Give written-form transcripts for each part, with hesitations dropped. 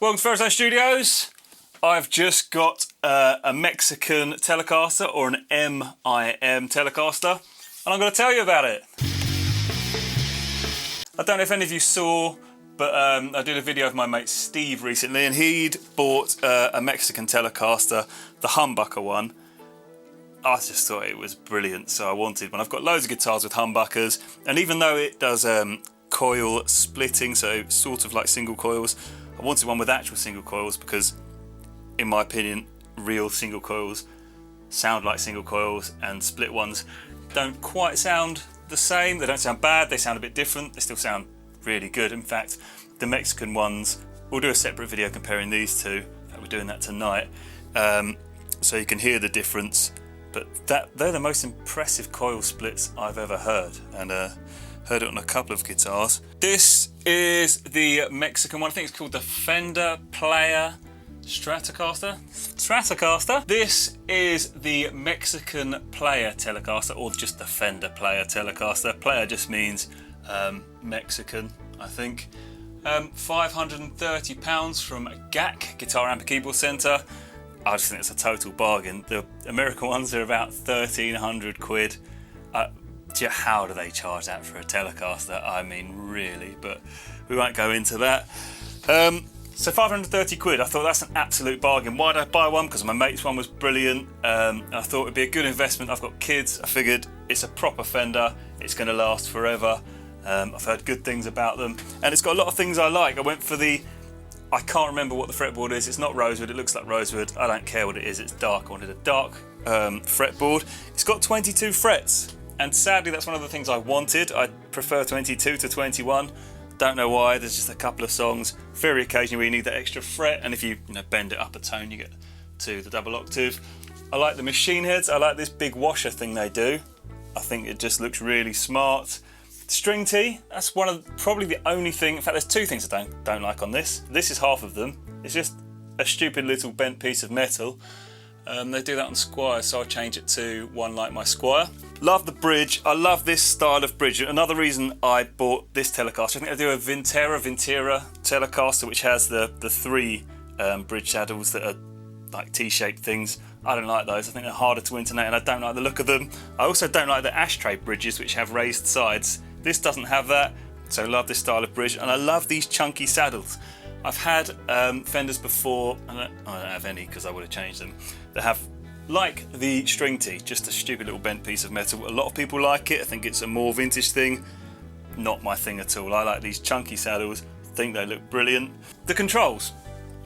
Welcome to Pherotone Studios. I've just got a Mexican Telecaster, or an MIM Telecaster, and I'm going to tell you about it. I don't know if any of you saw, but I did a video of my mate Steve recently, and he'd bought a Mexican Telecaster, the humbucker one. I just thought it was brilliant, so I wanted one. I've got loads of guitars with humbuckers, and even though it does coil splitting, so sort of like single coils, I wanted one with actual single coils because, in my opinion, real single coils sound like single coils, and split ones don't quite sound the same. They don't sound bad, they sound a bit different, they still sound really good. In fact, the Mexican ones, we'll do a separate video comparing these two. In fact, we're doing that tonight, so you can hear the difference. But they're the most impressive coil splits I've ever heard, and heard it on a couple of guitars. This is the Mexican one. I think it's called the Fender Player Telecaster. This is the Mexican Player Telecaster, or just the Fender Player Telecaster. Player just means Mexican, I think. £530 from GAC, Guitar Amp and Keyboard Center. I just think it's a total bargain. The American ones are about 1,300 quid. How do they charge that for a Telecaster? I mean, really, but we won't go into that. So 530 quid, I thought that's an absolute bargain. Why did I buy one? Because my mate's one was brilliant. I thought it'd be a good investment. I've got kids. I figured it's a proper Fender. It's going to last forever. I've heard good things about them, and it's got a lot of things I like. I went for I can't remember what the fretboard is. It's not rosewood. It looks like rosewood. I don't care what it is. It's dark. I wanted a dark fretboard. It's got 22 frets, and sadly that's one of the things I wanted. I prefer 22 to 21. Don't know why. There's just a couple of songs very occasionally where you need that extra fret, and if you bend it up a tone, you get to the double octave. I like the machine heads. I like this big washer thing they do. I think it just looks really smart. String tee, that's probably the only thing. In fact, there's two things I don't like on this. This is half of them. It's just a stupid little bent piece of metal. They do that on Squier, so I change it to one like my Squier. Love the bridge. I love this style of bridge. Another reason I bought this Telecaster, I think I do a Vintera Telecaster, which has the three bridge saddles that are like T-shaped things. I don't like those. I think they're harder to intonate, and I don't like the look of them. I also don't like the ashtray bridges, which have raised sides. This doesn't have that, so I love this style of bridge, and I love these chunky saddles. I've had Fenders before, and I don't have any because I would have changed them, that have, like the string tee, just a stupid little bent piece of metal. A lot of people like it. I think it's a more vintage thing. Not my thing at all. I like these chunky saddles. I think they look brilliant. The controls,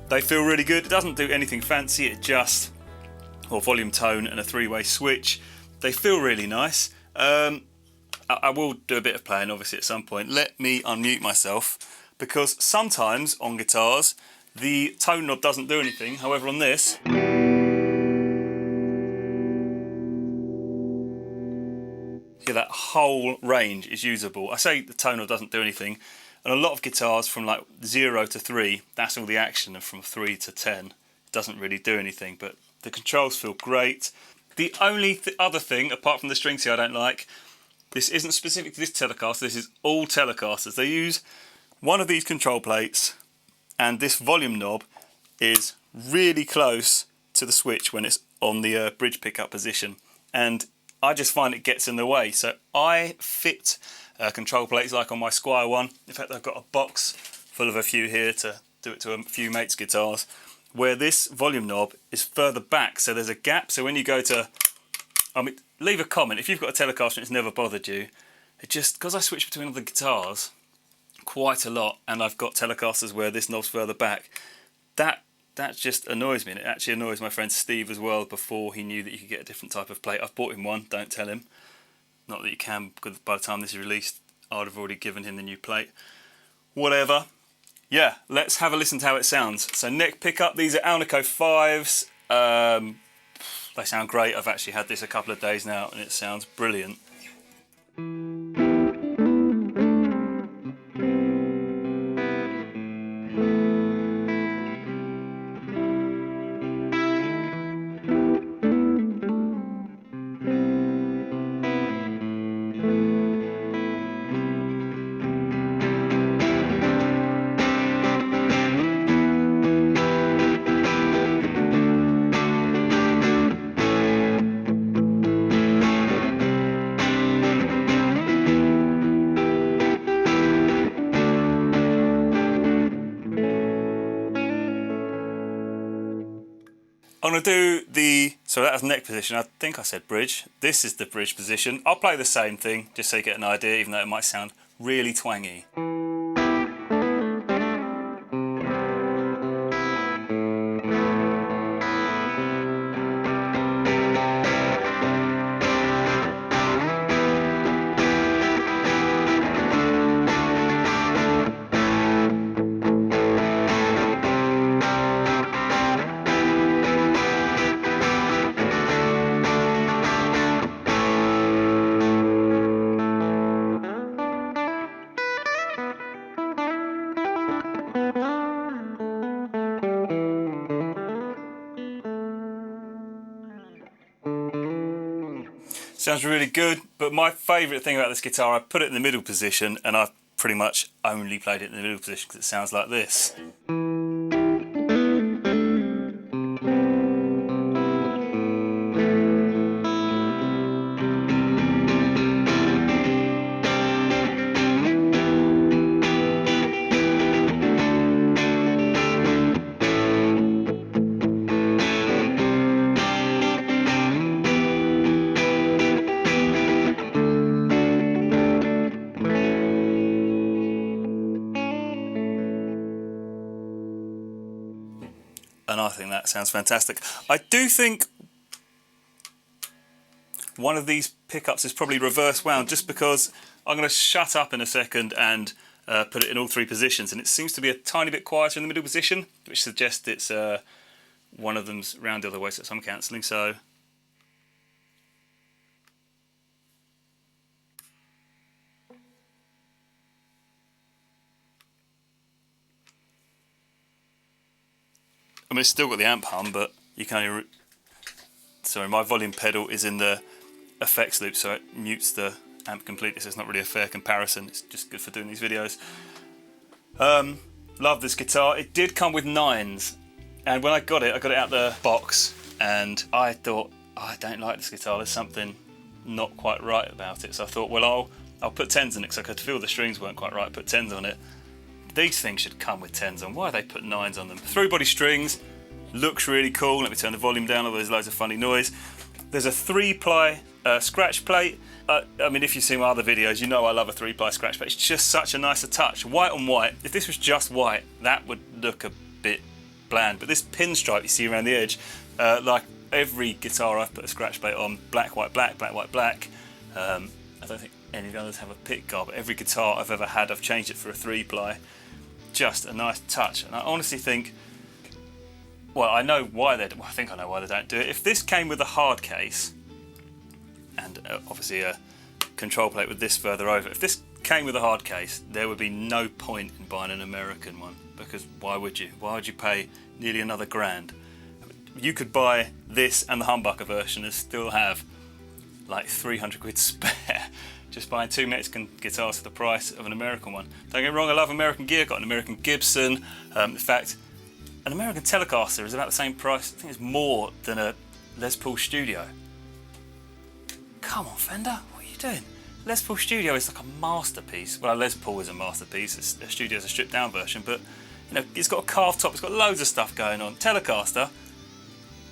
they feel really good. It doesn't do anything fancy. It just, volume, tone, and a three-way switch. They feel really nice. I will do a bit of playing obviously at some point. Let me unmute myself, because sometimes on guitars the tone knob doesn't do anything. However, on this, that whole range is usable. I say the tone knob doesn't do anything, and a lot of guitars from like 0 to 3, that's all the action, and from 3 to 10 it doesn't really do anything, but the controls feel great. The only other thing, apart from the string tee, I don't like, this isn't specific to this Telecaster, this is all Telecasters. They use one of these control plates, and this volume knob is really close to the switch when it's on the bridge pickup position, and I just find it gets in the way. So I fit control plates like on my Squier one. In fact, I've got a box full of a few here to do it to a few mates' guitars, where this volume knob is further back, so there's a gap. So when you go to, leave a comment if you've got a Telecaster and it's never bothered you. It just, because I switch between other guitars quite a lot, and I've got Telecasters where this knob's further back, that just annoys me, and it actually annoys my friend Steve as well. Before he knew that you could get a different type of plate, I've bought him one, don't tell him. Not that you can, because by the time this is released I'd have already given him the new plate. Whatever. Yeah, let's have a listen to how it sounds. So neck pickup, these are Alnico 5s. They sound great. I've actually had this a couple of days now and it sounds brilliant. I'm going to do so that was neck position. I think I said bridge. This is the bridge position. I'll play the same thing just so you get an idea, even though it might sound really twangy. Sounds really good, but my favourite thing about this guitar, I put it in the middle position and I've pretty much only played it in the middle position because it sounds like this. And I think that sounds fantastic. I do think one of these pickups is probably reverse wound, just because I'm going to shut up in a second and put it in all three positions, and it seems to be a tiny bit quieter in the middle position, which suggests it's one of them's round the other way, so I'm cancelling. So I mean, it's still got the amp hum, but you can only... Sorry, my volume pedal is in the effects loop, so it mutes the amp completely, so it's not really a fair comparison. It's just good for doing these videos. Love this guitar. It did come with 9s, and when I got it out the box, and I thought, oh, I don't like this guitar, there's something not quite right about it. So I thought, well, I'll put 10s in it, because I could feel the strings weren't quite right. I put 10s on it. These things should come with 10s on. Why have they put 9s on them? 3-body strings, looks really cool. Let me turn the volume down, although there's loads of funny noise. There's a 3-ply scratch plate. I mean, if you've seen my other videos, you know I love a 3-ply scratch plate. It's just such a nicer touch. White on white. If this was just white, that would look a bit bland. But this pinstripe you see around the edge, like every guitar I've put a scratch plate on, black, white, black, black, white, black. I don't think any of the others have a pick guard, but every guitar I've ever had, I've changed it for a 3-ply. Just a nice touch, and I honestly think, well, I know why I think I know why they don't do it. If this came with a hard case and obviously a control plate with this further over, if this came with a hard case, there would be no point in buying an American one, because why would you? Why would you pay nearly another grand? You could buy this and the humbucker version and still have like 300 quid spare. Just buying 2 Mexican guitars for the price of an American one. Don't get me wrong, I love American gear. Got an American Gibson. In fact, an American Telecaster is about the same price. I think it's more than a Les Paul Studio. Come on, Fender, what are you doing? Les Paul Studio is like a masterpiece. Well, Les Paul is a masterpiece. The Studio is a stripped down version, but you know, it's got a carved top. It's got loads of stuff going on. Telecaster.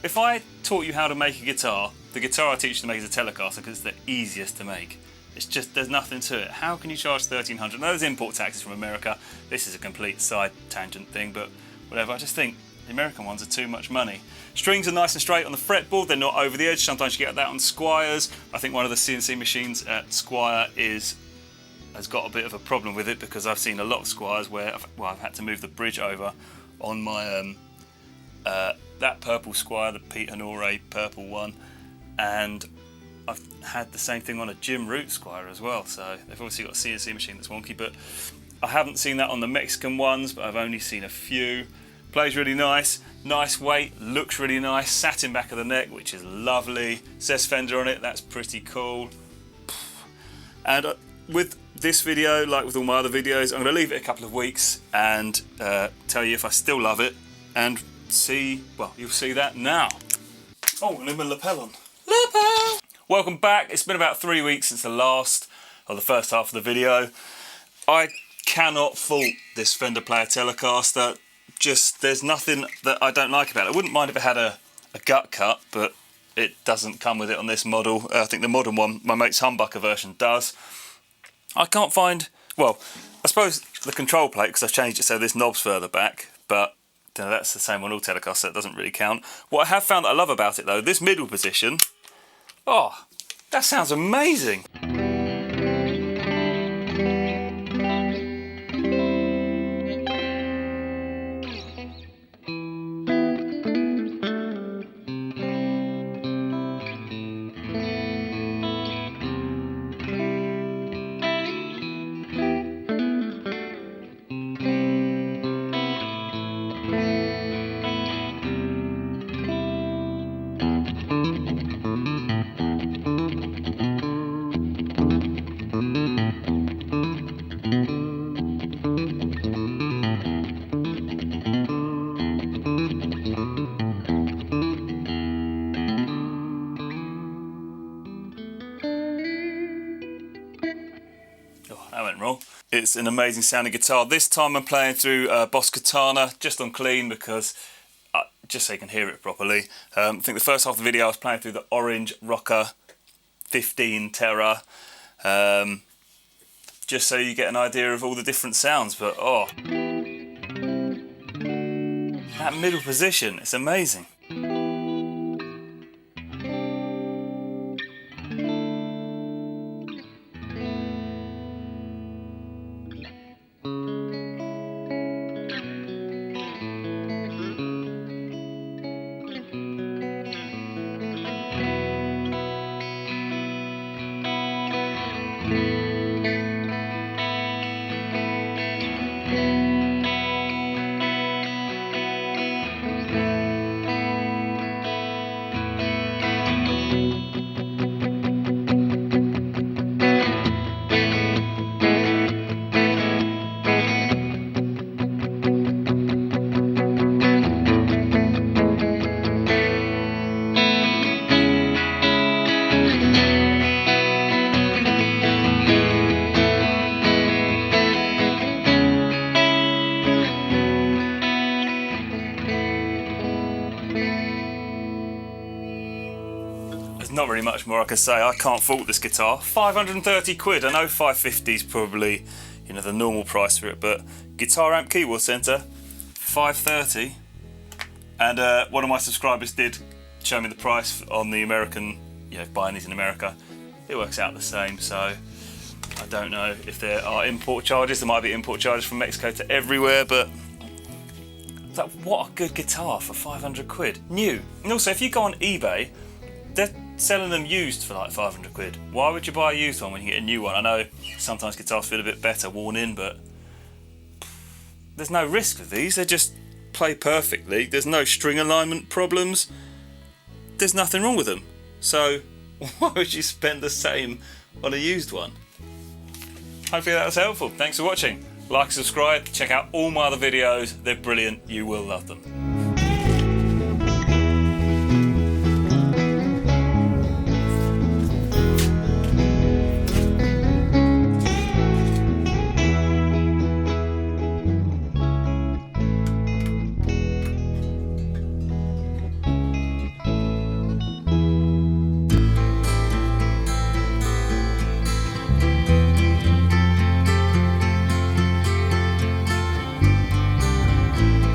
If I taught you how to make a guitar, the guitar I teach you to make is a Telecaster because it's the easiest to make. It's just, there's nothing to it. How can you charge $1,300? Now, there's import taxes from America. This is a complete side tangent thing, but whatever. I just think the American ones are too much money. Strings are nice and straight on the fretboard. They're not over the edge. Sometimes you get that on Squiers. I think one of the CNC machines at Squier has got a bit of a problem with it, because I've seen a lot of Squiers where I've had to move the bridge over on my that purple Squier, the Pete Honore purple one, and I've had the same thing on a Jim Root Squier as well, so they've obviously got a CNC machine that's wonky, but I haven't seen that on the Mexican ones, but I've only seen a few. Plays really nice, nice weight, looks really nice, satin back of the neck, which is lovely. Says Fender on it, that's pretty cool. And with this video, like with all my other videos, I'm going to leave it a couple of weeks and tell you if I still love it, and see, well, you'll see that now. Oh, and leave my lapel on. Lapel! Welcome back. It's been about 3 weeks since the first half of the video. I cannot fault this Fender Player Telecaster. Just, there's nothing that I don't like about it. I wouldn't mind if it had a a gut cut, but it doesn't come with it on this model. I think the modern one, my mate's humbucker version, does. I can't find, well, I suppose the control plate, because I've changed it so this knob's further back, but you know, that's the same on all Telecasters, so it doesn't really count. What I have found that I love about it though, this middle position, oh, that sounds amazing. That went wrong. It's an amazing sounding guitar. This time I'm playing through Boss Katana, just on clean because, just so you can hear it properly. I think the first half of the video I was playing through the Orange Rocker 15 Terra, just so you get an idea of all the different sounds, but oh, that middle position, it's amazing. Not really much more I can say. I can't fault this guitar. 530 quid. I know 550 is probably, you know, the normal price for it, but guitar amp keyboard center, 530. And one of my subscribers did show me the price on the American, you know, buying these in America. It works out the same, so I don't know if there are import charges. There might be import charges from Mexico to everywhere, but what a good guitar for 500 quid. New. And also, if you go on eBay, they're selling them used for like 500 quid. Why would you buy a used one when you get a new one? I know sometimes guitars feel a bit better worn in, but there's no risk with these. They just play perfectly. There's no string alignment problems. There's nothing wrong with them. So why would you spend the same on a used one? Hopefully that was helpful. Thanks for watching. Like, subscribe, check out all my other videos. They're brilliant. You will love them.